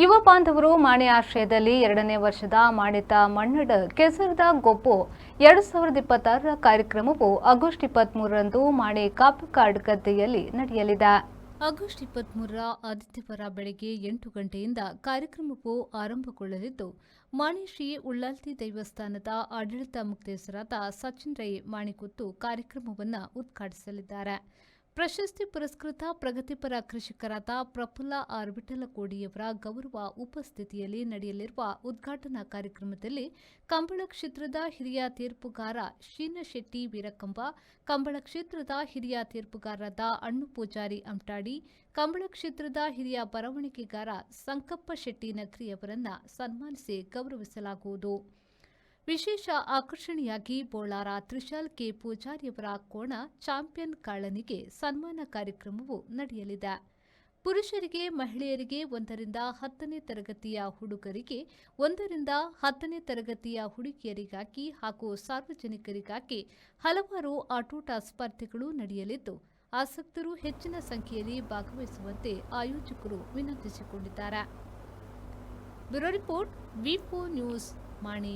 ಯುವ ಬಾಂಧವರು ಮಾಣೆ ಆಶ್ರಯದಲ್ಲಿ 2ನೇ ವರ್ಷದ ಮಾಣಿತ ಮಣ್ಣಡ ಕೆಸರದ ಗೊಬ್ಬು 2026ರ ಕಾರ್ಯಕ್ರಮವು ಆಗಸ್ಟ್ 23ರಂದು ಮಾಣೆ ಕಾಪುಕಾಡ್ ಗದ್ದೆಯಲ್ಲಿ ನಡೆಯಲಿದೆ. ಆಗಸ್ಟ್ 23ರ ಆದಿತ್ಯವಾರ ಬೆಳಗ್ಗೆ 8 ಗಂಟೆಯಿಂದ ಕಾರ್ಯಕ್ರಮವು ಆರಂಭಗೊಳ್ಳಲಿದ್ದು, ಮಾಣೆ ಶ್ರೀ ಉಳ್ಳಾಲ್ತಿ ದೇವಸ್ಥಾನದ ಆಡಳಿತ ಮುಖ್ಯಸ್ಥರಾದ ಸಚಿನ್ ರೈ ಮಾಣಿಕುತ್ತು ಕಾರ್ಯಕ್ರಮವನ್ನು ಉದ್ಘಾಟಿಸಲಿದ್ದಾರೆ. ಪ್ರಶಸ್ತಿ ಪುರಸ್ಕೃತ ಪ್ರಗತಿಪರ ಕೃಷಿಕರಾದ ಪ್ರಫುಲ್ಲ ಆರ್ ವಿಠಲಕೋಡಿಯವರ ಗೌರವ ಉಪಸ್ಥಿತಿಯಲ್ಲಿ ನಡೆಯಲಿರುವ ಉದ್ಘಾಟನಾ ಕಾರ್ಯಕ್ರಮದಲ್ಲಿ ಕಂಬಳ ಕ್ಷೇತ್ರದ ಹಿರಿಯ ತೀರ್ಪುಗಾರ ಶೀನಶೆಟ್ಟಿ ವೀರಕಂಬ, ಕಂಬಳ ಕ್ಷೇತ್ರದ ಹಿರಿಯ ತೀರ್ಪುಗಾರರಾದ ಅಣ್ಣು ಪೂಜಾರಿ ಅಮಟಾಡಿ, ಕಂಬಳ ಕ್ಷೇತ್ರದ ಹಿರಿಯ ಬರವಣಿಗೆಗಾರ ಸಂಕಪ್ಪ ಶೆಟ್ಟಿ ನಗರಿಯವರನ್ನು ಸನ್ಮಾನಿಸಿ ಗೌರವಿಸಲಾಗುವುದು. ವಿಶೇಷ ಆಕರ್ಷಣೆಯಾಗಿ ಬೋಳಾರ ತ್ರಿಶಾಲ್ ಕೆ ಪೂಜಾರಿಯವರ ಕೋಣ ಚಾಂಪಿಯನ್ ಕಾಳನಿಗೆ ಸನ್ಮಾನ ಕಾರ್ಯಕ್ರಮವು ನಡೆಯಲಿದೆ. ಪುರುಷರಿಗೆ, ಮಹಿಳೆಯರಿಗೆ 1ರಿಂದ 10ನೇ ತರಗತಿಯ ಹುಡುಗರಿಗೆ, 1ರಿಂದ 10ನೇ ತರಗತಿಯ ಹುಡುಗಿಯರಿಗಾಗಿ ಹಾಗೂ ಸಾರ್ವಜನಿಕರಿಗಾಗಿ ಹಲವಾರು ಆಟೋಟ ಸ್ಪರ್ಧೆಗಳು ನಡೆಯಲಿದ್ದು, ಆಸಕ್ತರು ಹೆಚ್ಚಿನ ಸಂಖ್ಯೆಯಲ್ಲಿ ಭಾಗವಹಿಸುವಂತೆ ಆಯೋಜಕರು ವಿನಂತಿಸಿಕೊಂಡಿದ್ದಾರೆ. Bureau report, ವಿ4 news, ಮಾಣೆ.